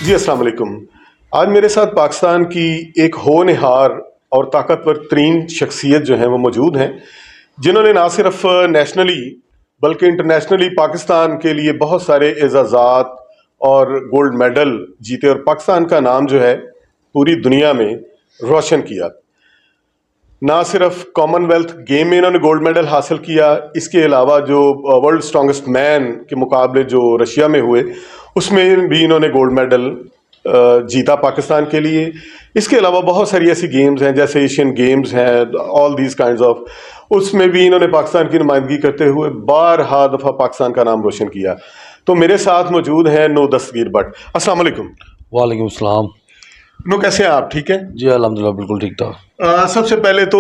जी अस्सलाम वालेकुम। आज मेरे साथ पाकिस्तान की एक होनहार और ताकतवर तरीन शख्सियत जो है वो मौजूद हैं, जिन्होंने ना सिर्फ नेशनली बल्कि इंटरनेशनली पाकिस्तान के लिए बहुत सारे एजाज़ात और गोल्ड मेडल जीते और पाकिस्तान का नाम जो है पूरी दुनिया में रोशन किया। ना सिर्फ कॉमनवेल्थ गेम में इन्होंने गोल्ड मेडल हासिल किया, इसके अलावा जो वर्ल्ड स्ट्रॉन्गेस्ट मैन के मुकाबले जो रशिया में हुए उसमें भी इन्होंने गोल्ड मेडल जीता पाकिस्तान के लिए। इसके अलावा बहुत सारी ऐसी गेम्स हैं जैसे एशियन गेम्स हैं, ऑल दीज काइंड्स ऑफ, उसमें भी इन्होंने पाकिस्तान की नुमाइंदगी करते हुए बारहा दफ़ा पाकिस्तान का नाम रोशन किया। तो मेरे साथ मौजूद हैं नो दस्तगीर भट्ट। अस्सलाम वालेकुम। वालेकुम सलाम। नो, कैसे हैं आप? ठीक है जी अल्हम्दुलिल्लाह, बिल्कुल ठीक ठाक। सबसे पहले तो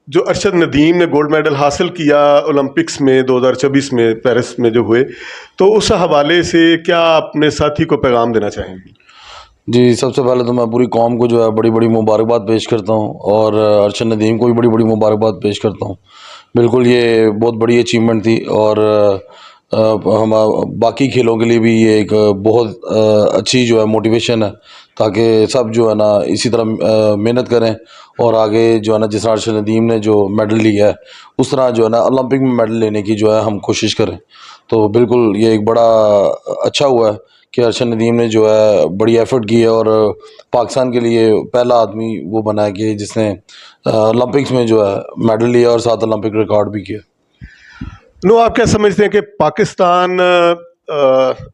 जो अरशद नदीम ने गोल्ड मेडल हासिल किया ओलंपिक्स में 2024 में पेरिस में जो हुए, तो उस हवाले से क्या अपने साथी को पैगाम देना चाहेंगे? जी, सबसे पहले तो मैं पूरी कौम को जो है बड़ी बड़ी मुबारकबाद पेश करता हूँ और अरशद नदीम को भी बड़ी बड़ी मुबारकबाद पेश करता हूँ। बिल्कुल ये बहुत बड़ी अचीवमेंट थी और हम बाकी खेलों के लिए भी ये एक बहुत अच्छी जो है मोटिवेशन है, ताकि सब जो है ना इसी तरह मेहनत करें और आगे जो है ना जिस तरह अरशद नदीम ने जो मेडल लिया है उस तरह जो है ना ओलंपिक में मेडल लेने की जो है हम कोशिश करें। तो बिल्कुल ये एक बड़ा अच्छा हुआ है कि अरशद नदीम ने जो है बड़ी एफर्ट की है और पाकिस्तान के लिए पहला आदमी वो बना है कि जिसने ओलंपिक्स में जो है मेडल लिया और साथ ओलंपिक रिकॉर्ड भी किया। नो, आप क्या समझते हैं कि पाकिस्तान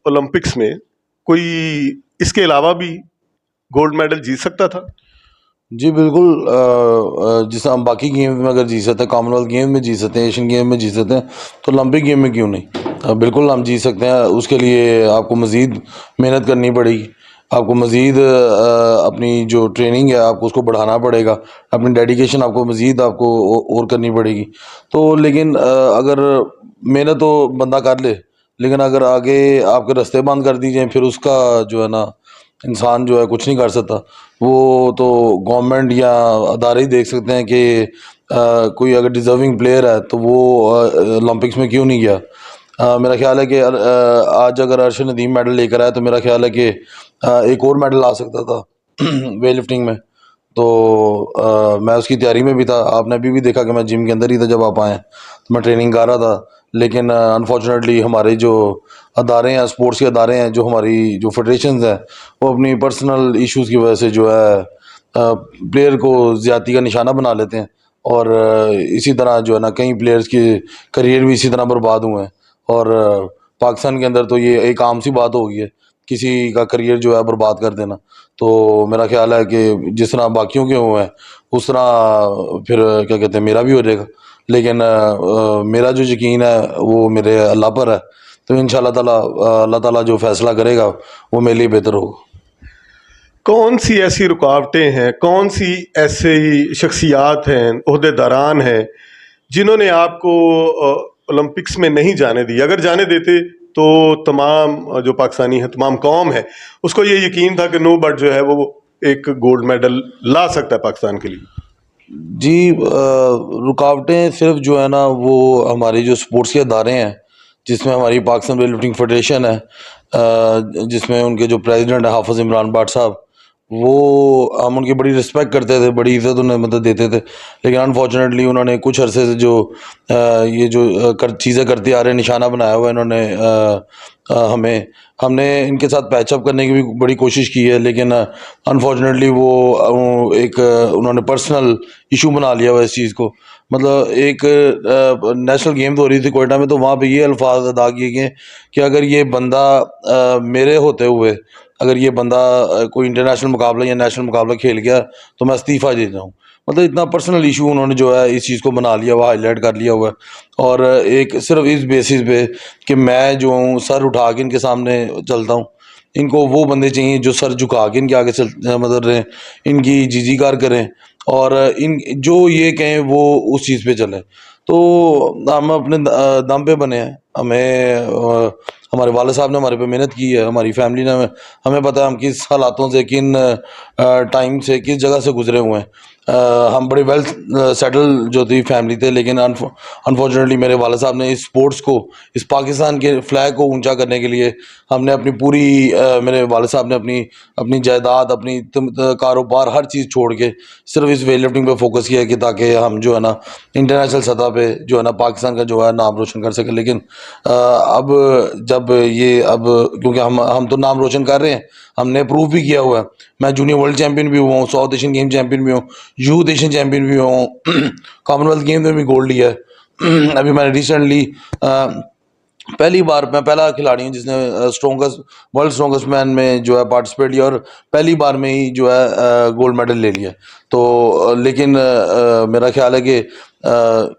ओलंपिक्स में कोई इसके अलावा भी गोल्ड मेडल जीत सकता था? जी बिल्कुल, जैसे हम बाकी गेम में अगर जीत सकते हैं, कॉमनवेल्थ गेम में जीत सकते हैं, एशियन गेम में जीत सकते हैं, तो ओलंपिक गेम में क्यों नहीं? बिल्कुल हम जीत सकते हैं। उसके लिए आपको मज़ीद मेहनत करनी पड़ेगी, आपको मज़ीद अपनी जो ट्रेनिंग है आपको उसको बढ़ाना पड़ेगा, अपनी डेडिकेशन आपको मज़ीद आपको और करनी पड़ेगी। तो लेकिन अगर मेहनत तो बंदा कर ले, लेकिन अगर आगे आपके रास्ते बंद कर दी जाएँ फिर उसका जो है ना इंसान जो है कुछ नहीं कर सकता। वो तो गवर्नमेंट या अदारे ही देख सकते हैं कि कोई अगर डिज़र्विंग प्लेयर है तो वो ओलंपिक्स में क्यों नहीं गया। मेरा ख्याल है कि आज अगर अरशद नदीम मेडल लेकर आया तो मेरा ख्याल है कि एक और मेडल आ सकता था वेट लिफ्टिंग में। तो मैं उसकी तैयारी में भी था। आपने अभी भी देखा कि मैं जिम के अंदर ही था जब आप आए, तो मैं ट्रेनिंग कर रहा था। लेकिन अनफॉर्चुनेटली हमारे जो अदारे हैं, स्पोर्ट्स के अदारे हैं, जो हमारी जो फेडरेशंस हैं, वो अपनी पर्सनल इश्यूज़ की वजह से जो है प्लेयर को ज़्यादती का निशाना बना लेते हैं और इसी तरह जो है ना कई प्लेयर्स के करियर भी इसी तरह बर्बाद हुए हैं। और पाकिस्तान के अंदर तो ये एक आम सी बात हो गई है किसी का करियर जो है बर्बाद कर देना। तो मेरा ख्याल है कि जिस तरह बाकियों के हुए हैं उस तरह फिर क्या कहते हैं मेरा भी हो जाएगा। लेकिन मेरा जो यकीन है वो मेरे अल्लाह पर है। तो इंशाल्लाह ताला अल्लाह ताला जो फैसला करेगा वो मेरे लिए बेहतर होगा। कौन सी ऐसी रुकावटें हैं, कौन सी ऐसी शख्सियात हैं, ओहदेदारान हैं जिन्होंने आपको ओलंपिक्स में नहीं जाने दी? अगर जाने देते तो तमाम जो पाकिस्तानी है, तमाम कौम है, उसको ये यकीन था कि नो बट जो है वो एक गोल्ड मेडल ला सकता है पाकिस्तान के लिए। जी रुकावटें सिर्फ जो है ना वो हमारी जो स्पोर्ट्स के अदारे हैं, जिसमें हमारी पाकिस्तान वेट लिफ्टिंग फेडरेशन है, जिसमें उनके जो प्रेसिडेंट है हाफिज़ इमरान भाट साहब, वो हम उनकी बड़ी रिस्पेक्ट करते थे, बड़ी इज़्ज़त उन्हें मतलब देते थे। लेकिन अनफॉर्चुनेटली उन्होंने कुछ अरसे से जो ये जो चीज़ें करते आ रहे हैं, निशाना बनाया हुआ है इन्होंने हमें। हमने इनके साथ पैचअप करने की भी बड़ी कोशिश की है, लेकिन अनफॉर्चुनेटली वो एक उन्होंने पर्सनल इशू बना लिया हुआ इस चीज़ को। मतलब एक नेशनल गेम तो हो रही थी कोयटा में, तो वहाँ पे ये अल्फाज अदा किए गए कि अगर ये बंदा मेरे होते हुए अगर ये बंदा कोई इंटरनेशनल मुकाबला या नेशनल मुकाबला खेल गया तो मैं इस्तीफ़ा दे जाऊँ। मतलब इतना पर्सनल इशू उन्होंने जो है इस चीज़ को बना लिया हुआ, हाईलाइट कर लिया हुआ है। और एक सिर्फ इस बेसिस पे कि मैं जो हूँ सर उठा के इनके सामने चलता हूँ। इनको वो बंदे चाहिए जो सर झुका के इनके आगे चल मतलब रहें, इनकी जीजीकार करें और इन जो ये कहें वो उस चीज़ पे चलें। तो हम अपने दम पे बने हैं। हमारे वाले साहब ने हमारे पे मेहनत की है, हमारी फैमिली ने, हमें पता है हम किस हालातों से, किन टाइम से, किस जगह से गुजरे हुए हैं। हम बड़े वेल सेटल जो थी फैमिली थे, लेकिन अनफॉर्चुनेटली मेरे वाले साहब ने इस स्पोर्ट्स को, इस पाकिस्तान के फ्लैग को ऊंचा करने के लिए हमने अपनी पूरी मेरे वाले साहब ने अपनी अपनी जायदाद, अपनी कारोबार, हर चीज़ छोड़ के सिर्फ इस वेट लिफ्टिंग पे फोकस किया कि ताकि हम जो है ना इंटरनेशनल सतह पे जो है ना पाकिस्तान का जो है नाम रोशन कर सकें। लेकिन अब जब ये अब क्योंकि हम तो नाम रोशन कर रहे हैं, हमने प्रूव भी किया हुआ है। मैं जूनियर वर्ल्ड चैंपियन भी हुआ हूँ, साउथ एशियन गेम चैंपियन भी हूँ, यूथ एशियन चैंपियन भी हुआ हूँ, कॉमनवेल्थ गेम में भी गोल्ड लिया है। अभी मैंने रिसेंटली पहली बार, मैं पहला खिलाड़ी हूँ जिसने स्ट्रॉन्गेस्ट वर्ल्ड स्ट्रॉन्गेस्ट मैन में जो है पार्टिसिपेट किया, और पहली बार में ही जो है गोल्ड मेडल ले लिया। तो लेकिन मेरा ख्याल है कि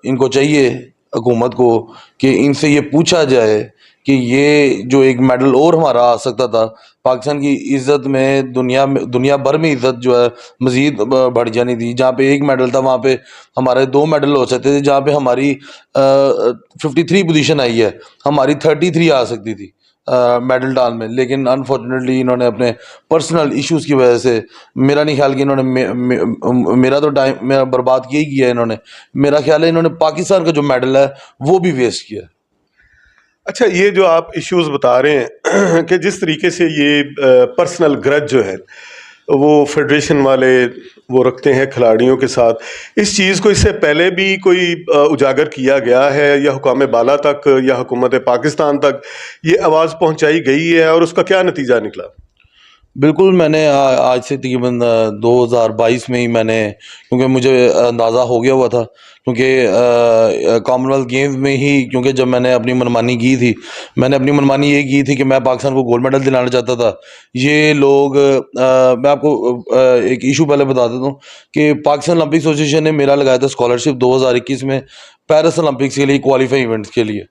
इनको चाहिए हुकूमत को कि इनसे ये पूछा जाए कि ये जो एक मेडल और हमारा आ सकता था, पाकिस्तान की इज्जत में दुनिया भर में इज्जत जो है मजीद बढ़ जानी थी। जहाँ पे एक मेडल था वहाँ पे हमारे 2 मेडल हो सकते थे। जहाँ पे हमारी 53 पोजीशन आई है, हमारी 33 आ सकती थी मेडल डाल में। लेकिन अनफॉर्चुनेटली इन्होंने अपने पर्सनल इश्यूज की वजह से, मेरा नहीं ख्याल कि इन्होंने मेरा तो टाइम मेरा बर्बाद किया ही किया है इन्होंने। मेरा ख्याल है इन्होंने पाकिस्तान का जो मेडल है वो भी वेस्ट किया है। अच्छा, ये जो आप इश्यूज बता रहे हैं कि जिस तरीके से ये पर्सनल ग्रज जो है वो फेडरेशन वाले वो रखते हैं खिलाड़ियों के साथ, इस चीज़ को इससे पहले भी कोई उजागर किया गया है या हुकाम बाला तक या हुकूमत पाकिस्तान तक ये आवाज़ पहुंचाई गई है, और उसका क्या नतीजा निकला? बिल्कुल, मैंने आज से तकरीबन 2022 में ही मैंने, क्योंकि मुझे अंदाज़ा हो गया हुआ था, क्योंकि कॉमनवेल्थ गेम्स में ही, क्योंकि जब मैंने अपनी मनमानी की थी, मैंने अपनी मनमानी ये की थी कि मैं पाकिस्तान को गोल्ड मेडल दिलाना चाहता था। ये लोग मैं आपको एक इशू पहले बता देता हूँ कि पाकिस्तान ओलंपिक एसोसिएशन ने मेरा लगाया था स्कॉलरशिप 2021 में पेरिस ओलंपिक्स के लिए, क्वालिफाई इवेंट्स के लिए,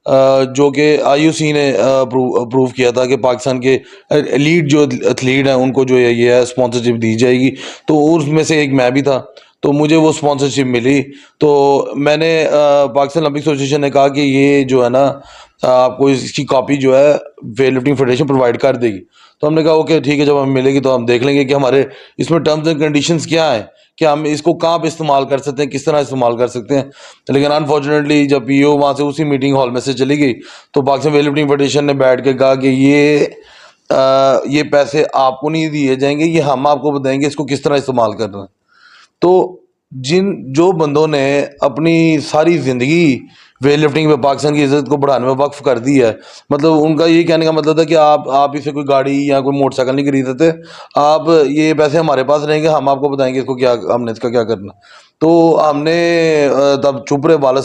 जो कि आईओसी ने अप्रूव किया था कि पाकिस्तान के एलीट जो एथलीट हैं उनको जो है ये है स्पॉन्सरशिप दी जाएगी। तो उसमें से एक मैं भी था, तो मुझे वो स्पॉन्सरशिप मिली। तो मैंने पाकिस्तान ओलंपिक एसोसिएशन ने कहा कि ये जो है ना आपको इसकी कॉपी जो है वेट लिफ्टिंग फेडरेशन प्रोवाइड कर देगी। तो हमने कहा ओके ठीक है, जब हमें मिलेगी तो हम देख लेंगे कि हमारे इसमें टर्म्स एंड कंडीशंस क्या हैं, कि हम इसको कहाँ पे इस्तेमाल कर सकते हैं, किस तरह इस्तेमाल कर सकते हैं। लेकिन अनफॉर्चुनेटली जब पीओ वहाँ से उसी मीटिंग हॉल में से चली गई, तो पाकिस्तान वेट लिफ्टिंग फेडरेशन ने बैठ के कहा कि ये पैसे आपको नहीं दिए जाएंगे, ये हम आपको बताएंगे इसको किस तरह इस्तेमाल करना है। तो जो बंदों ने अपनी सारी ज़िंदगी वेट लिफ्टिंग में पाकिस्तान की इज्जत को बढ़ाने में वक्फ कर दी है, मतलब उनका ये कहने का मतलब था कि आप इसे कोई गाड़ी या कोई मोटरसाइकिल नहीं खरीद सकते, आप ये पैसे हमारे पास रहेंगे, हम आपको बताएंगे इसको क्या, हमने इसका क्या करना। तो हमने तब चुप रहे। वाले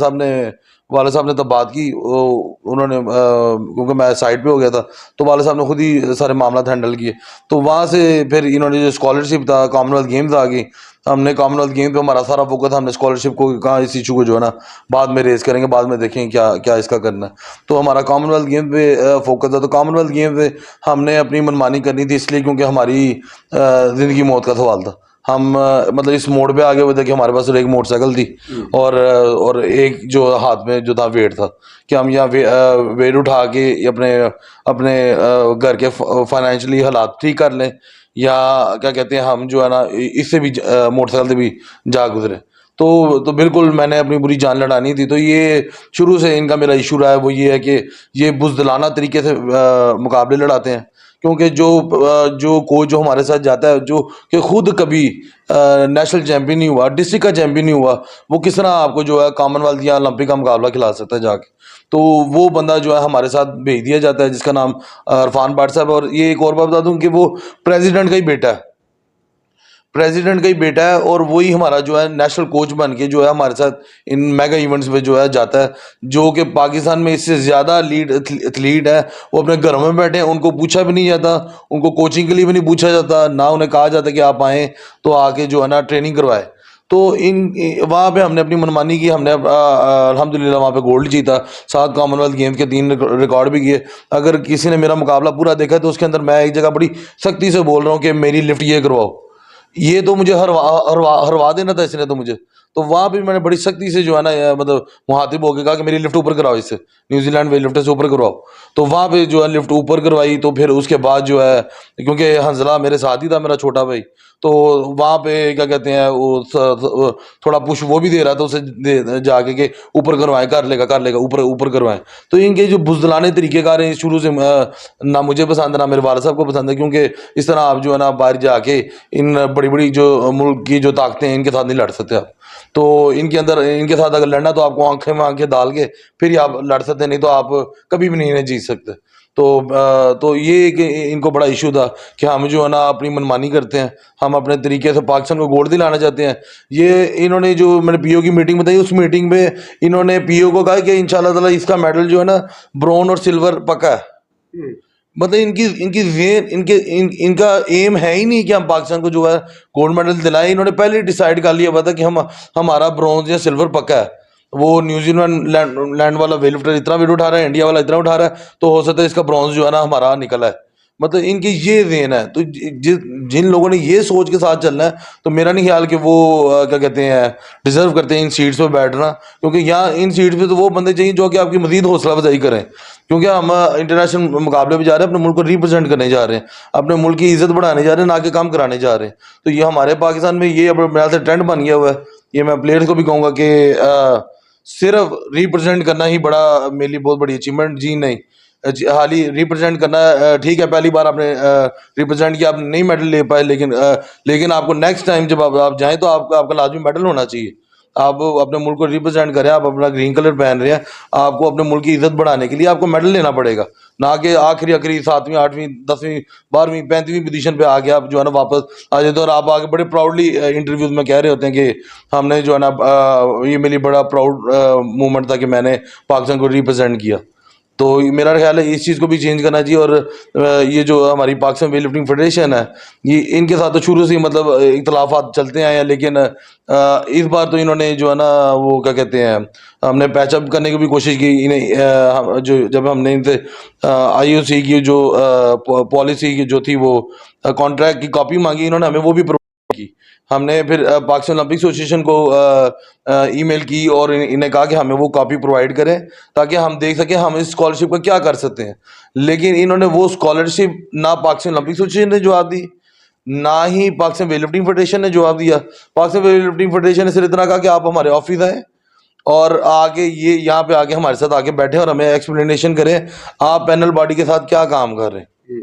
साहब ने तब बात की, उन्होंने क्योंकि मैं साइड पे हो गया था, तो वाले साहब ने खुद ही सारे मामला हैंडल किए। तो वहाँ से फिर इन्होंने जो स्कॉलरशिप था, कॉमनवेल्थ गेम्स आ गई, हमने कॉमनवेल्थ गेम पे हमारा सारा फोकस था, हमने स्कॉलरशिप को कहा इस इशू को जो है ना बाद में रेज करेंगे, बाद में देखेंगे क्या क्या इसका करना है। तो हमारा कॉमनवेल्थ गेम पे फोकस था। तो कॉमनवेल्थ गेम पे हमने अपनी मनमानी करनी थी, इसलिए क्योंकि हमारी ज़िंदगी मौत का सवाल था। हम मतलब इस मोड़ पे आगे हुए थे कि हमारे पास एक मोटरसाइकिल थी और एक जो हाथ में जो था वेट था, कि हम यहाँ वेट उठा के अपने अपने घर के फाइनेंशियली हालात ठीक कर लें, या क्या कहते हैं हम जो है ना इससे भी मोटरसाइकिल से भी जा गुजरे। तो बिल्कुल मैंने अपनी पूरी जान लड़ानी थी। तो ये शुरू से इनका मेरा इशू रहा है, वो ये है कि ये बुज़दिलाना तरीके से मुकाबले लड़ाते हैं। क्योंकि जो कोच जो हमारे साथ जाता है, जो कि खुद कभी नेशनल चैंपियन नहीं हुआ, डिस्ट्रिक्ट का चैंपियन नहीं हुआ, वो किस तरह आपको जो है कॉमनवेल्थ या ओलंपिक का मुकाबला खिला सकता है जाके। तो वो बंदा जो है हमारे साथ भेज दिया जाता है, जिसका नाम इरफान भट्ट साहब। और ये एक और बात बता दूं कि वो प्रेसिडेंट का ही बेटा है, प्रेसिडेंट का ही बेटा है, और वही हमारा जो है नेशनल कोच बन के जो है हमारे साथ इन मेगा इवेंट्स पे जो है जाता है। जो कि पाकिस्तान में इससे ज़्यादा लीड एथलीट है, वो अपने घरों में बैठे हैं, उनको पूछा भी नहीं जाता, उनको कोचिंग के लिए भी नहीं पूछा जाता, ना उन्हें कहा जाता कि आप आएँ तो आके जो है ना ट्रेनिंग करवाए। तो वहाँ पे हमने अपनी मनमानी की, हमने अल्हम्दुलिल्लाह वहाँ पे गोल्ड जीता, 7 कॉमनवेल्थ गेम्स के 3 रिकॉर्ड भी किए। अगर किसी ने मेरा मुकाबला पूरा देखा तो उसके अंदर मैं एक जगह बड़ी सख्ती से बोल रहा हूँ कि मेरी लिफ्ट ये करवाओ, ये तो मुझे हरवा देना था इसने तो मुझे। तो वहाँ पे मैंने बड़ी सख्ती से जो है ना मतलब मुहातिब होकर कहा कि मेरी लिफ्ट ऊपर करवाओ, इससे न्यूजीलैंड वेट लिफ्टर से ऊपर करवाओ। तो वहाँ पे जो है लिफ्ट ऊपर करवाई। तो फिर उसके बाद जो है, क्योंकि हंजला मेरे साथ ही था, मेरा छोटा भाई, तो वहाँ पे क्या कहते हैं वो थोड़ा पुश वो भी दे रहा था उसे जाके कि ऊपर करवाएं, कर लेगा, ऊपर ऊपर करवाएं। तो इनके जो बुज़दिलाने तरीक़ेकार हैं शुरू से ना मुझे पसंद है ना मेरे वाले साहब को पसंद है, क्योंकि इस तरह आप जो है ना बाहर जाके इन बड़ी बड़ी जो मुल्क की जो ताकतें हैं इनके साथ नहीं लड़ सकते आप। तो इनके अंदर इनके साथ अगर लड़ना तो आपको आंखें में आंखें डाल के फिर ही आप लड़ सकते हैं, नहीं तो आप कभी भी नहीं इन्हें जीत सकते। तो ये एक इनको बड़ा इशू था कि हम जो है ना अपनी मनमानी करते हैं, हम अपने तरीके से पाकिस्तान को गोल्ड दिलाना चाहते हैं। ये इन्होंने जो मैंने पीओ की मीटिंग बताई, उस मीटिंग में इन्होंने पीओ को कहा कि इंशाल्लाह ताला इसका मेडल जो है ना ब्रॉन्ज और सिल्वर पक्का है। हम्म, मतलब इनकी इनकी इनका एम है ही नहीं कि हम पाकिस्तान को जो है गोल्ड मेडल दिलाएं। इन्होंने पहले ही डिसाइड कर लिया हुआ था कि हम हमारा ब्रॉन्ज या सिल्वर पक्का है। वो न्यूजीलैंड लैंड वाला वेट लिफ्टर इतना वेट उठा रहा है, इंडिया वाला इतना उठा रहा है, तो हो सकता है इसका ब्रॉन्ज जो है ना हमारा निकला है। मतलब इनकी ये देन है। तो जिन लोगों ने ये सोच के साथ चलना है, तो मेरा नहीं ख्याल कि वो क्या कहते हैं डिजर्व करते हैं इन सीट्स पे बैठना। क्योंकि यहाँ इन सीट्स पे तो वो बंदे चाहिए जो कि आपकी मजीद हौसला अफजाई करें, क्योंकि हम इंटरनेशनल मुकाबले पे जा रहे हैं, अपने मुल्क को रिप्रेजेंट करने जा रहे हैं, अपने मुल्क की इज्जत बढ़ाने जा रहे हैं, ना कि काम कराने जा रहे हैं। तो ये हमारे पाकिस्तान में ये अब मेरे से ट्रेंड बन गया हुआ है। ये मैं प्लेयर्स को भी कहूँगा कि सिर्फ रिप्रेजेंट करना ही बड़ा मेरे लिए बहुत बड़ी अचीवमेंट जी नहीं। हाल ही रिप्रेजेंट करना ठीक है, पहली बार आपने रिप्रेजेंट किया, आप नहीं मेडल ले पाए, लेकिन आपको नेक्स्ट टाइम जब आप जाएं तो आपका लाजमी मेडल होना चाहिए। आप अपने मुल्क को रिप्रेजेंट करें, आप अपना ग्रीन कलर पहन रहे हैं, आपको अपने मुल्क की इज्जत बढ़ाने के लिए आपको मेडल लेना पड़ेगा, ना कि आखिरी 7वीं 8वीं 10वीं 12वीं 35वीं पोजीशन पे आके आप जो है ना वापस आ जाते हो। और आप आगे बड़े प्राउडली इंटरव्यूज में कह रहे होते हैं कि हमने जो है ना ये मेरी बड़ा प्राउड मोमेंट था कि मैंने पाकिस्तान को रिप्रेजेंट किया। तो मेरा ख्याल है इस चीज़ को भी चेंज करना चाहिए। और ये जो हमारी पाकिस्तान वेट लिफ्टिंग फेडरेशन है, ये इनके साथ तो शुरू से ही मतलब इख्तलाफात चलते आए हैं, लेकिन इस बार तो इन्होंने जो है ना वो क्या कहते हैं हमने पैचअप करने की भी कोशिश की। इन्हें जो जब हमने इनसे आईओसी की जो पॉलिसी की जो थी वो कॉन्ट्रैक्ट की कॉपी मांगी, इन्होंने हमें वो भी प्रोवाइड की। हमने फिर पाकिस्तान ओलंपिक एसोसिएशन को ईमेल की और इन्हें कहा कि हमें वो कॉपी प्रोवाइड करें ताकि हम देख सकें हम इस स्कॉलरशिप का क्या कर सकते हैं। लेकिन इन्होंने वो स्कॉलरशिप ना पाकिस्तान ओलंपिक एसोसिएशन ने जवाब दी, ना ही पाकिस्तान वेट लिफ्टिंग फेडरेशन ने जवाब दिया। पाकिस्तान वेट लिफ्टिंग फेडरेशन ने सिर्फ इतना कहा कि आप हमारे ऑफिस आए और आगे ये यहाँ पे आके हमारे साथ आके बैठे और हमें एक्सप्लेनेशन करें आप पैनल बॉडी के साथ क्या काम कर रहे हैं। हम्म,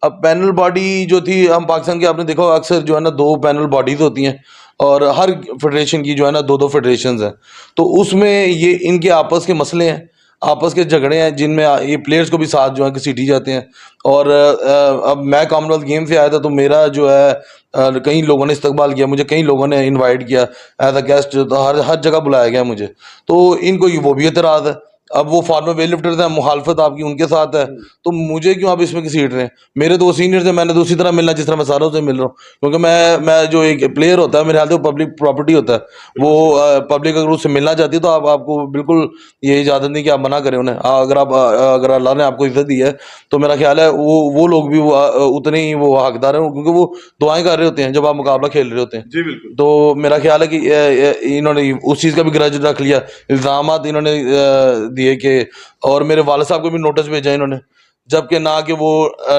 अब पैनल बॉडी जो थी, हम पाकिस्तान के आपने देखा होगा अक्सर जो है ना 2 पैनल बॉडीज होती हैं और हर फेडरेशन की जो है ना 2-2 फेडरेशंस हैं। तो उसमें ये इनके आपस के मसले हैं, आपस के झगड़े हैं, जिनमें ये प्लेयर्स को भी साथ जो है घसीटी जाते हैं। और अब मैं कॉमनवेल्थ गेम से आया था, तो मेरा जो है कई लोगों ने इस्तकबाल किया, मुझे कई लोगों ने इनवाइट किया एज अ गेस्ट, तो हर जगह बुलाया गया मुझे। तो इनको वो भी एतराज़ है। अब वो फॉर्मर वेट लिफ्टर्स हैं, मुखालफत आपकी उनके साथ है, तो मुझे क्यों आप इसमें घसीट रहे हैं। मेरे तो सीनियर थे, मैंने तो उसी तरह मिलना जिस तरह मैं सारों से मिल रहा हूँ, क्योंकि मैं जो एक प्लेयर होता है मेरे ख्याल से वो पब्लिक प्रॉपर्टी होता है। वो पब्लिक अगर उससे मिलना चाहती है तो आपको बिल्कुल ये इजाज़त नहीं कि आप मना करें उन्हें। अगर अल्लाह ने आपको इज्जत दी है तो मेरा ख्याल है वो लोग भी उतने ही वो हकदार हैं, क्योंकि वो दुआएं कर रहे होते हैं जब आप मुकाबला खेल रहे होते हैं। जी बिल्कुल। तो मेरा ख्याल है कि इन्होंने उस चीज़ का भी ग्रज रख लिया, इल्ज़ामात इन्होंने दिए कि, और मेरे वाले साहब को भी नोटिस भेजा इन्होंने, जबकि ना कि वो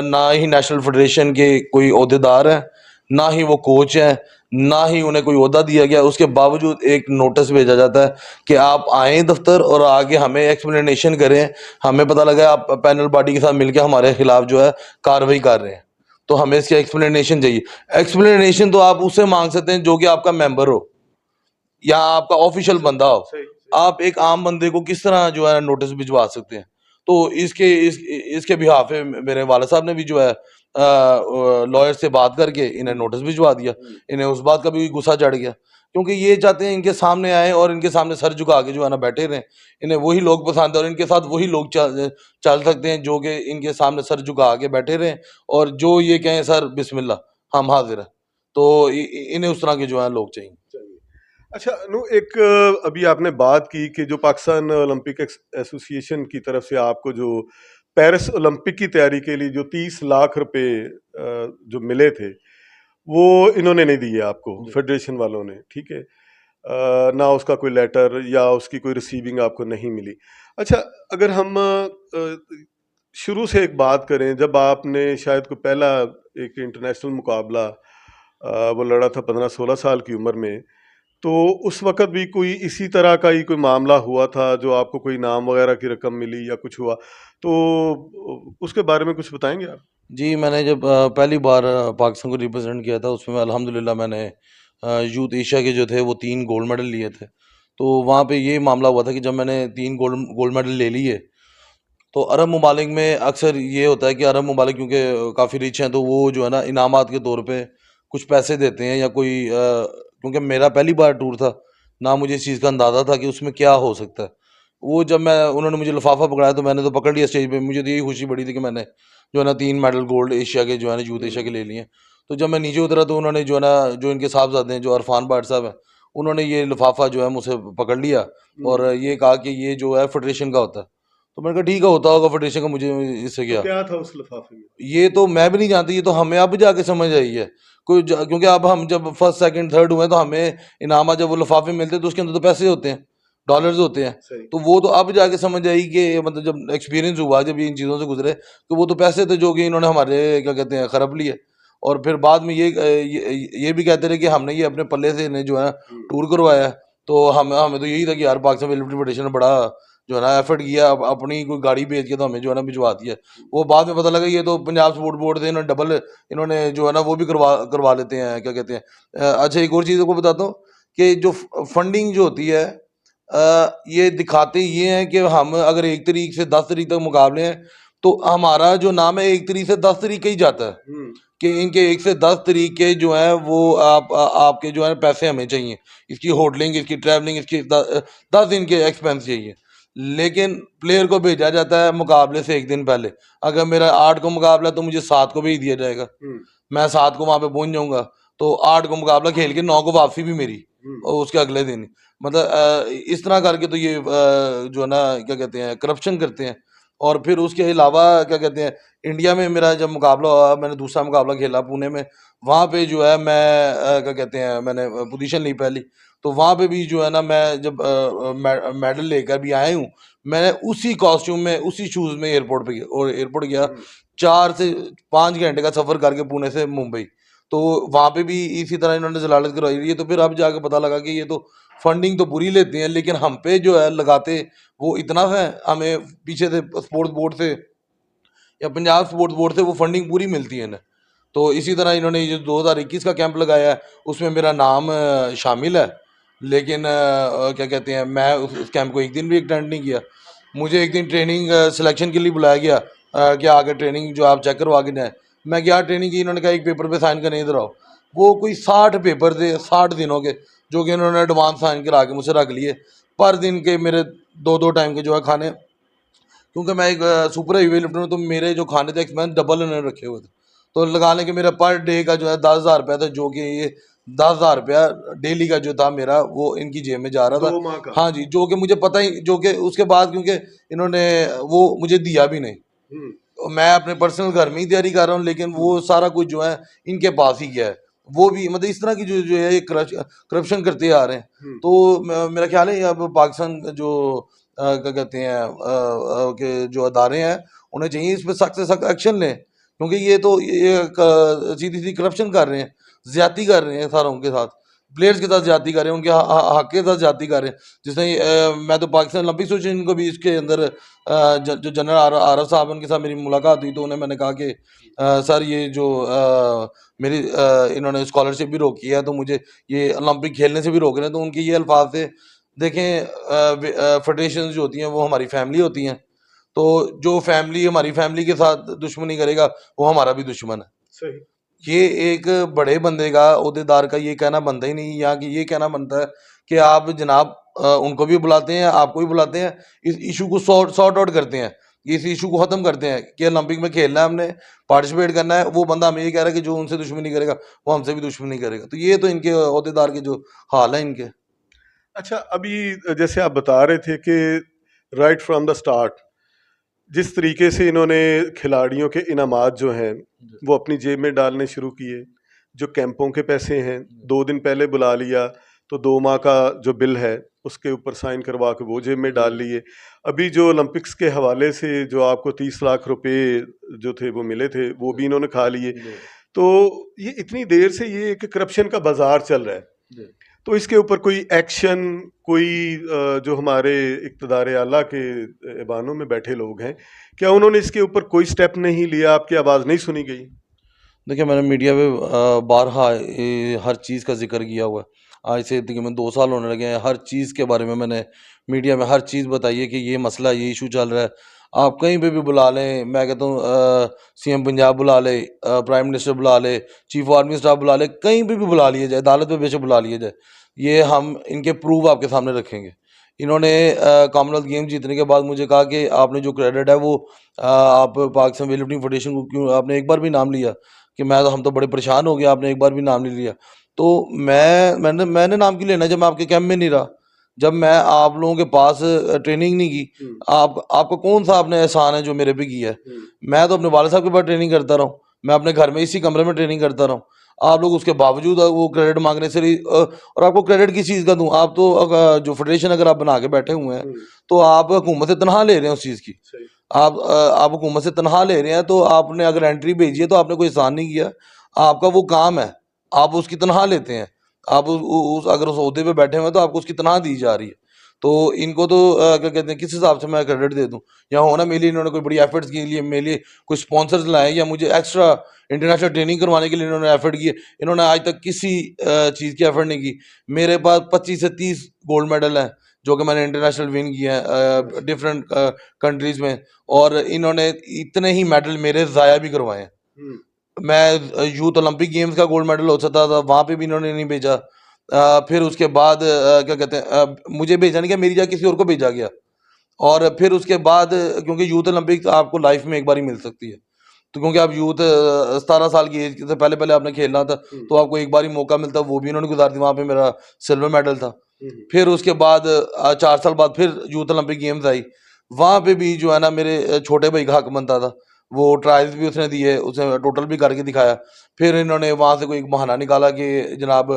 ना ही नेशनल फेडरेशन के कोई ओहदेदार हैं, ना ही वो कोच हैं, ना ही उन्हें कोई ओहदा दिया गया। उसके बावजूद एक नोटिस भेजा जाता है कि आप आएँ दफ्तर और आगे हमें एक्सप्लेनेशन करें। हमें पता लगा आप पैनल बॉडी के साथ मिलकर हमारे खिलाफ जो है कार्रवाई कर रहे हैं, तो हमें इसकी एक्सप्लेनेशन चाहिए। एक्सप्लेनेशन तो आप उससे मांग सकते हैं जो कि आपका मेंबर हो या आपका ऑफिशियल बंदा हो। सही। आप एक आम बंदे को किस तरह जो है नोटिस भिजवा सकते हैं। तो इसके बिहाफ पे मेरे वाले साहब ने भी जो है लॉयर से बात करके इन्हें नोटिस भिजवा दिया। इन्हें उस बात का भी गुस्सा चढ़ गया, क्योंकि ये चाहते हैं इनके सामने आए और इनके सामने सर झुका के जो है ना बैठे रहें। इन्हें वही लोग पसंद है और इनके साथ वही लोग चल सकते हैं जो कि इनके सामने सर झुका के बैठे रहें और जो ये कहें सर बिस्मिल्लाह हम हाजिर हैं। तो इन्हें उस तरह के जो है लोग चाहिए। चाहिए। अच्छा नु एक अभी आपने बात की कि जो पाकिस्तान ओलंपिक एसोसिएशन की तरफ से आपको जो पेरिस ओलंपिक की तैयारी के लिए जो 30 लाख रुपए जो मिले थे वो इन्होंने नहीं दिए आपको, फेडरेशन वालों ने, ठीक है। ना उसका कोई लेटर या उसकी कोई रिसीविंग आपको नहीं मिली। अच्छा, अगर हम शुरू से एक बात करें, जब आपने शायद कोई पहला एक इंटरनेशनल मुकाबला वो लड़ा था 15-16 साल की उम्र में, तो उस वक़्त भी कोई इसी तरह का ही कोई मामला हुआ था, जो आपको कोई इनाम वग़ैरह की रकम मिली या कुछ हुआ? तो उसके बारे में कुछ बताएँगे आप? जी, मैंने जब पहली बार पाकिस्तान को रिप्रेज़ेंट किया था, उसमें अल्हम्दुलिल्लाह मैंने यूथ एशिया के जो थे वो 3 गोल्ड मेडल लिए थे। तो वहाँ पे ये मामला हुआ था कि जब मैंने 3 गोल्ड गोल्ड मेडल ले लिए, तो अरब ममालिक में अक्सर ये होता है कि अरब ममालिक क्योंकि काफ़ी रिच हैं, तो वो जो है ना इनामात के तौर पे कुछ पैसे देते हैं या कोई क्योंकि मेरा पहली बार टूर था, ना मुझे इस चीज़ का अंदाज़ा था कि उसमें क्या हो सकता है। वो जब मैं उन्होंने मुझे लिफ़ाफ़ा पकड़ाया तो मैंने तो पकड़ लिया स्टेज पे, मुझे तो यही खुशी बड़ी थी कि मैंने जो है ना 3 मेडल गोल्ड एशिया के जो है ना यूथ एशिया के ले लिए। तो जब मैं नीचे उतरा तो उन्होंने जो है ना जो इनके साहबज़ादे हैं, जो इरफान भाट साहब हैं, उन्होंने ये लिफ़ाफ़ा जो है मुझसे पकड़ लिया और ये कहा कि ये जो है फ़ेडरेशन का होता है। तो मैंने कहा ठीक है, होता होगा फ़ेडरेशन का, मुझे इससे तो क्या। क्या था उस लिफ़ाफ़े में? ये तो मैं भी नहीं जानती, ये तो हमें अब जाके समझ आई है। क्योंकि अब हम जब फर्स्ट, सेकंड, थर्ड हुए तो हमें इनाम जब वो लिफ़ाफ़े मिलते हैं तो उसके अंदर तो पैसे होते हैं, डॉलर्स होते हैं। सही। तो वो तो अब जाके समझ आई कि मतलब जब एक्सपीरियंस हुआ, जब ये इन चीज़ों से गुज़रे, तो वो तो पैसे थे जो कि इन्होंने हमारे क्या कहते हैं खरप लिए। और फिर बाद में ये भी कहते रहे कि हमने ये अपने पल्ले से इन्हें जो है टूर करवाया है। तो हमें हमें तो यही था कि यार पाकिस्तान वेलफेयर फेडरेशन ने बड़ा जो है ना एफर्ट किया, अपनी कोई गाड़ी भेज के तो हमें जो है ना भिजवा दिया। वो बाद में पता लगा ये तो पंजाब स्पोर्ट बोर्ड से इन्होंने डबल इन्होंने जो है ना वो भी करवा करवा लेते हैं, क्या कहते हैं। अच्छा, एक और चीज़ को बताता हूँ कि जो फंडिंग जो होती है, ये दिखाते ये हैं कि हम अगर 1 तारीख से 10 तारीख तक मुकाबले हैं, तो हमारा जो नाम है 1 तारीख से 10 तारीख का ही जाता है हुँ। कि इनके 1 से 10 तारीख के जो हैं वो आपके जो है पैसे हमें चाहिए। इसकी होटलिंग, इसकी ट्रैवलिंग, इसकी 10 दिन के एक्सपेंस चाहिए। लेकिन प्लेयर को भेजा जाता है मुकाबले से 1 दिन पहले। अगर मेरा 8 को मुकाबला है तो मुझे 7 को भेज दिया जाएगा। हुँ। मैं 7 को वहाँ पे पहुँच जाऊँगा, तो 8 को मुकाबला खेल के 9 को वापसी भी मेरी हुँ। और उसके अगले दिन। मतलब इस तरह करके तो ये जो है ना क्या कहते हैं करप्शन करते हैं। और फिर उसके अलावा क्या कहते हैं, इंडिया में मेरा जब मुकाबला हुआ, मैंने दूसरा मुकाबला खेला पुणे में, वहाँ पे जो है मैं क्या कहते हैं मैंने पोजीशन ली पहली। तो वहाँ पे भी जो है ना मैं जब मेडल लेकर भी आया हूँ, मैंने उसी कॉस्ट्यूम में उसी शूज़ में एयरपोर्ट पे गया और एयरपोर्ट गया। हुँ। 4 से 5 घंटे का सफ़र करके पुणे से मुंबई। तो वहाँ पे भी इसी तरह इन्होंने ज़लालत करवाई हुई है। तो फिर अब जाके पता लगा कि ये तो फंडिंग तो पूरी लेते हैं, लेकिन हम पे जो है लगाते वो इतना है, हमें पीछे से स्पोर्ट्स बोर्ड से या पंजाब स्पोर्ट्स बोर्ड से वो फंडिंग पूरी मिलती है इन्हें। तो इसी तरह इन्होंने ये जो 2021 का कैंप लगाया है, उसमें मेरा नाम शामिल है। लेकिन क्या कहते हैं मैं उस कैंप को एक दिन भी अटेंड नहीं किया। मुझे एक दिन ट्रेनिंग सिलेक्शन के लिए बुलाया गया कि आगे ट्रेनिंग जो आप चेक करवा के जाएँ। मैं गया ट्रेनिंग की, इन्होंने कहा एक पेपर पे साइन करने इधर आओ। वो कोई 60 पेपर थे 60 दिनों के, जो कि इन्होंने एडवांस साइन करा के मुझसे रख लिए। पर दिन के मेरे 2-2 टाइम के जो है खाने, क्योंकि मैं एक सुपर हेवी लिफ्टर हूँ, तो मेरे जो खाने थे एक्सपेंस डबल उन्होंने रखे हुए थे। तो लगा लें कि मेरा पर डे का जो है 10,000 रुपया था, जो कि ये 10,000 रुपया डेली का जो था मेरा वो इनकी जेब में जा रहा 2 था। माह का? हाँ जी, जो कि मुझे पता ही, जो कि उसके बाद क्योंकि इन्होंने वो मुझे दिया भी नहीं। हुँ। मैं अपने पर्सनल घर में ही तैयारी कर रहा हूँ, लेकिन वो सारा कुछ जो है इनके पास ही गया है। वो भी मतलब इस तरह की जो जो है ये करप्शन करते आ रहे हैं। हुँ। तो मेरा ख्याल है अब पाकिस्तान का जो क्या कहते हैं के जो अदारे हैं, उन्हें चाहिए इस पे सख्त से सख्त एक्शन लें, क्योंकि ये तो ये सीधी-सी करप्शन कर रहे हैं, ज़्यादती कर रहे हैं सारों के साथ। प्लेयर्स के साथ ज़्यादती कर रहे हैं, उनके हक के साथ ज़्यादती कर रहे हैं। जिसने मैं तो पाकिस्तान ओलंपिक एसोसिएशन को भी इसके अंदर जो जनरल आरफ साहब, उनके साथ मेरी मुलाकात हुई, तो उन्हें मैंने कहा कि सर ये जो मेरी इन्होंने स्कॉलरशिप भी रोकी है, तो मुझे ये ओलंपिक खेलने से भी रोक रहे हैं। तो उनके ये अल्फाज थे, देखें फेडरेशन जो होती हैं वो हमारी फैमिली होती हैं, तो जो फैमिली हमारी फैमिली के साथ दुश्मनी करेगा वो हमारा भी दुश्मन है। सही। ये एक बड़े बंदे का, ओहदेदार का ये कहना बनता ही नहीं। यहाँ की ये कहना बनता है कि आप जनाब उनको भी बुलाते हैं, आपको भी बुलाते हैं, इस इशू को सॉर्ट आउट करते हैं, इस इशू को ख़त्म करते हैं कि ओलंपिक में खेलना है, हमने पार्टिसिपेट करना है। वो बंदा हमें ये कह रहा है कि जो उनसे दुश्मनी करेगा वो हमसे भी दुश्मनी करेगा। तो ये तो इनके ओहदेदार के जो हाल है इनके। अच्छा, अभी जैसे आप बता रहे थे कि राइट फ्रॉम द स्टार्ट जिस तरीके से इन्होंने खिलाड़ियों के इनामात जो हैं वो अपनी जेब में डालने शुरू किए, जो कैंपों के पैसे हैं 2 दिन पहले बुला लिया, तो 2 माह का जो बिल है उसके ऊपर साइन करवा के वो जेब में डाल लिए। अभी जो ओलंपिक्स के हवाले से जो आपको 30 लाख रुपए जो थे वो मिले थे वो भी इन्होंने खा लिए। तो ये इतनी देर से ये एक करप्शन का बाजार चल रहा है, तो इसके ऊपर कोई एक्शन, कोई जो हमारे इक़्तिदार आला के ऐवानों में बैठे लोग हैं, क्या उन्होंने इसके ऊपर कोई स्टेप नहीं लिया? आपकी आवाज़ नहीं सुनी गई? देखिए, मैंने मीडिया पे बारहा हर चीज़ का जिक्र किया हुआ है। आज से तकरीबन 2 साल होने लगे हैं। हर चीज़ के बारे में मैंने मीडिया में हर चीज़ बताई है कि ये मसला, ये इशू चल रहा है। आप कहीं पे भी बुला लें, मैं कहता हूँ सीएम पंजाब बुला ले, प्राइम मिनिस्टर बुला ले, चीफ आर्मी स्टाफ बुला ले, कहीं पे भी बुला लिया जाए, अदालत में बेशक बुला लिया जाए, ये हम इनके प्रूफ आपके सामने रखेंगे। इन्होंने कॉमनवेल्थ गेम जीतने के बाद मुझे कहा कि आपने जो क्रेडिट है वो आप पाकिस्तान वेट लिफ्टिंग फेडरेशन को क्यों आपने एक बार भी नाम लिया? कि हम तो बड़े परेशान हो गए, आपने एक बार भी नाम नहीं लिया। तो मैंने नाम क्यों लेना जब मैं आपके कैंप में नहीं रहा, जब मैं आप लोगों के पास ट्रेनिंग नहीं की। आपको कौन सा आपने एहसान है जो मेरे पे किया है? मैं तो अपने वाले साहब के पास ट्रेनिंग करता रहा हूँ, मैं अपने घर में इसी कमरे में ट्रेनिंग करता रहा हूँ। आप लोग उसके बावजूद वो क्रेडिट मांगने से और आपको क्रेडिट किस चीज़ का दूं? आप तो जो फेडरेशन अगर आप बना के बैठे हुए हैं तो आप हुकूमत से तनख्वाह ले रहे हैं उस चीज़ की। आप हुकूमत से तनख्वाह ले रहे हैं, तो आपने अगर एंट्री भेजी है तो आपने कोई एहसान नहीं किया। आपका वो काम है, आप उसकी तनख्वाह लेते हैं। आप अगर उस ओहदे पे बैठे हुए हैं तो आपको उसकी तनख्वाह दी जा रही है। तो इनको तो क्या कहते हैं, किस हिसाब से मैं क्रेडिट दे दूं? या हो ना, मेरे लिए इन्होंने कोई बड़ी एफर्ट्स के लिए मेरे लिए कोई स्पॉन्सर्स लाए, या मुझे एक्स्ट्रा इंटरनेशनल ट्रेनिंग करवाने के लिए इन्होंने एफर्ट किए। इन्होंने आज तक किसी चीज़ की एफर्ट नहीं की। मेरे पास 25 से 30 गोल्ड मेडल हैं जो कि मैंने इंटरनेशनल विन किए हैं डिफरेंट कंट्रीज में, और इन्होंने इतने ही मेडल मेरे ज़ाया भी करवाए हैं। मैं यूथ ओलंपिक गेम्स का गोल्ड मेडल हो सकता था, वहाँ पे भी इन्होंने नहीं भेजा। फिर उसके बाद क्या कहते हैं, मुझे भेजा नहीं गया, मेरी जगह किसी और को भेजा गया। और फिर उसके बाद क्योंकि यूथ ओलंपिक आपको लाइफ में एक बार ही मिल सकती है, तो क्योंकि आप यूथ 17 साल की एज से पहले आपने खेलना था, तो आपको एक बार ही मौका मिलता, वो भी इन्होंने गुजार दी। वहाँ पे मेरा सिल्वर मेडल था। फिर उसके बाद 4 साल बाद फिर यूथ ओलंपिक गेम्स आई, वहाँ पे भी जो है ना मेरे छोटे भाई का हक बनता था। वो ट्रायल्स भी उसने दिए, उसने टोटल भी करके दिखाया। फिर इन्होंने वहाँ से कोई एक बहाना निकाला कि जनाब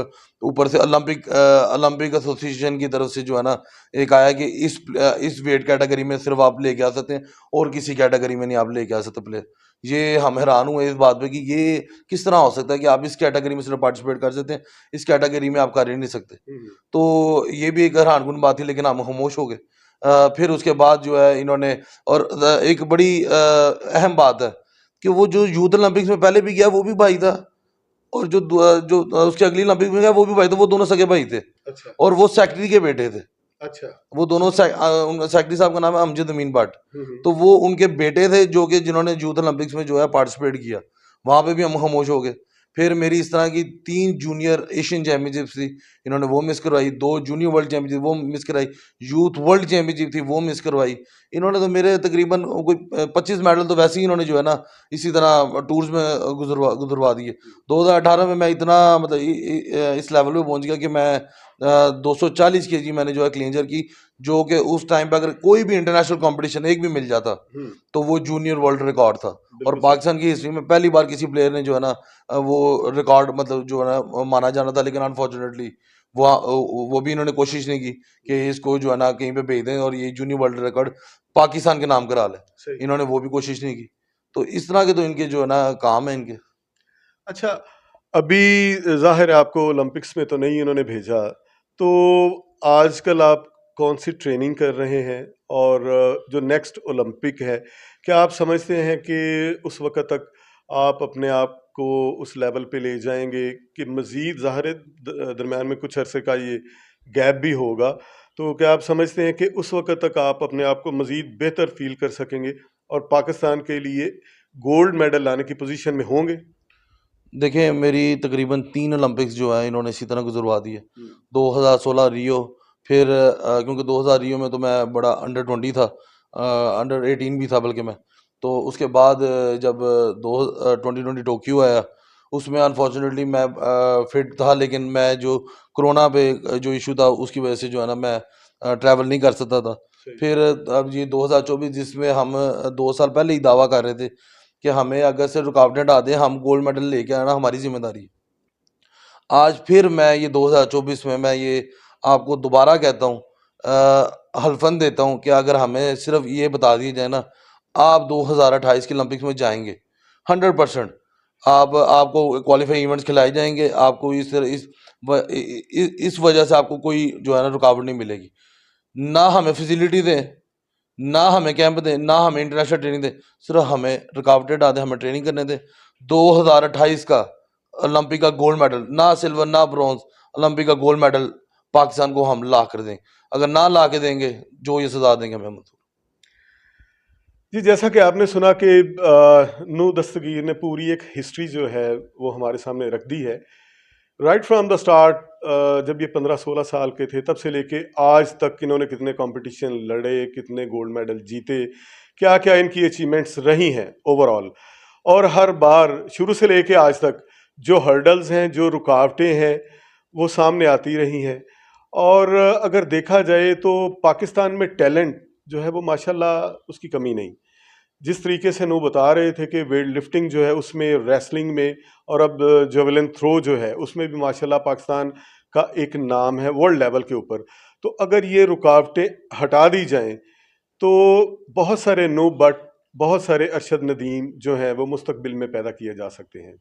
ऊपर से ओलंपिक एसोसिएशन की तरफ से जो है ना एक आया कि इस वेट कैटेगरी में सिर्फ आप लेके आ सकते हैं, और किसी कैटेगरी में नहीं आप लेके आ सकते प्लेयर। ये हम हैरान हुए इस बात पे कि ये किस तरह हो सकता है कि आप इस कैटेगरी में सिर्फ पार्टिसिपेट कर सकते हैं, इस कैटेगरी में आप कर ही नहीं सकते। तो ये भी एक हैरानकुन बात थी, लेकिन हम खामोश हो गए। फिर उसके बाद जो है इन्होंने, और एक बड़ी अहम बात है कि वो जो यूथ ओलंपिक्स में पहले भी गया वो भी भाई था, और जो उसके अगली ओलंपिक में गया वो भी भाई था। वो दोनों सगे भाई थे। अच्छा। और वो सेक्रेटरी के बेटे थे। अच्छा। वो दोनों सेक्रेटरी साहब का नाम है अमजद अमीन भट्ट। तो वो उनके बेटे थे जो कि जिन्होंने यूथ ओलंपिक्स में जो है पार्टिसिपेट किया। वहाँ पे भी हम खामोश हो गए। फिर मेरी इस तरह की 3 जूनियर एशियन चैंपियनशिप थी, इन्होंने वो मिस करवाई। 2 जूनियर वर्ल्ड चैंपियनशिप वो मिस कराई। यूथ वर्ल्ड चैंपियनशिप थी वो मिस करवाई। इन्होंने तो मेरे तकरीबन कोई 25 मेडल तो वैसे ही इन्होंने जो है ना इसी तरह टूर्स में गुजरवा दिए। 2018 में मैं इतना मतलब इस लेवल पे पहुंच गया कि मैं 240 केजी मैंने जो है क्लींजर की, जो कि उस टाइम पे अगर कोई भी इंटरनेशनल कंपटीशन एक भी मिल जाता तो वो जूनियर वर्ल्ड रिकॉर्ड था। और पाकिस्तान की हिस्ट्री में पहली बार किसी प्लेयर ने जो है ना वो रिकॉर्ड मतलब जो है ना माना जाना था, लेकिन अनफॉर्चुनेटली वो भी इन्होंने कोशिश नहीं की कि इसको जो है ना कहीं पे भेज दें और ये जूनियर वर्ल्ड रिकॉर्ड पाकिस्तान के नाम करा ले। इन्होंने वो भी कोशिश नहीं की। तो इस तरह के तो इनके जो है ना काम है इनके। अच्छा, अभी ज़ाहिर है आपको ओलंपिक्स में तो नहीं इन्होंने भेजा, तो आजकल आप कौन सी ट्रेनिंग कर रहे हैं? और जो नेक्स्ट ओलंपिक है, क्या आप समझते हैं कि उस वक़्त तक आप अपने आप को उस लेवल पे ले जाएँगे कि मज़ीद ज़ाहिर है दरमियान में कुछ अरसे का ये गैप भी होगा, तो क्या आप समझते हैं कि उस वक़्त तक आप अपने आप को मज़ीद बेहतर फ़ील कर सकेंगे और पाकिस्तान के लिए गोल्ड मेडल लाने की पोज़ीशन में होंगे? देखिए, मेरी तकरीबन 3 ओलंपिक्स जो है इन्होंने इसी तरह गुजरवा दी है। 2016 रियो, फिर क्योंकि 2000 रियो में तो मैं बड़ा अंडर 20 था, अंडर 18 भी था बल्कि मैं। तो उसके बाद जब 2020 टोक्यो आया, उसमें अनफॉर्चुनेटली मैं फिट था, लेकिन मैं जो कोरोना पे जो इशू था उसकी वजह से जो है ना मैं ट्रैवल नहीं कर सकता था। फिर अब ये 2024 जिसमें हम 2 साल पहले ही दावा कर रहे थे कि हमें अगर से रुकावटें हटा दें हम गोल्ड मेडल लेके आना हमारी जिम्मेदारी है। आज फिर मैं ये 2024 में मैं ये आपको दोबारा कहता हूँ, हल्फन देता हूँ कि अगर हमें सिर्फ ये बता दिया जाए ना, आप 2028 के ओलंपिक्स में जाएंगे 100%। आप आपको क्वालिफाई इवेंट्स खिलाए जाएंगे, आपको इस तरह इस वजह से आपको कोई जो है ना रुकावट नहीं मिलेगी। ना हमें फैसिलिटी दें, ना हमें कैंप दें, ना हमें इंटरनेशनल ट्रेनिंग दें, सिर्फ हमें रुकावटें डाल दें, हमें ट्रेनिंग करने दें। 2028 का ओलंपिक का गोल्ड मेडल, ना सिल्वर ना ब्रॉन्ज, ओलंपिक का गोल्ड मेडल पाकिस्तान को हम ला कर दें। अगर ना ला के देंगे, जो ये सजा देंगे हमें मंजूर। जी, जैसा कि आपने सुना कि नूर दस्तगीर ने पूरी एक हिस्ट्री जो है वो हमारे सामने रख दी है। राइट फ्रॉम द स्टार्ट, जब ये 15-16 साल के थे तब से लेके आज तक इन्होंने कितने कंपटीशन लड़े, कितने गोल्ड मेडल जीते, क्या क्या इनकी अचीवमेंट्स रही हैं ओवरऑल। और हर बार शुरू से लेके आज तक जो हर्डल्स हैं, जो रुकावटें हैं, वो सामने आती रही हैं। और अगर देखा जाए तो पाकिस्तान में टैलेंट जो है वो माशाल्लाह उसकी कमी नहीं। जिस तरीके से नु बता रहे थे कि वेट लिफ्टिंग जो है उसमें, रेसलिंग में, और अब जेवलिन थ्रो जो है उसमें भी माशाल्लाह पाकिस्तान का एक नाम है वर्ल्ड लेवल के ऊपर। तो अगर ये रुकावटें हटा दी जाएं तो बहुत सारे नो बट, बहुत सारे अरशद नदीम जो हैं वो मुस्तकबिल में पैदा किए जा सकते हैं।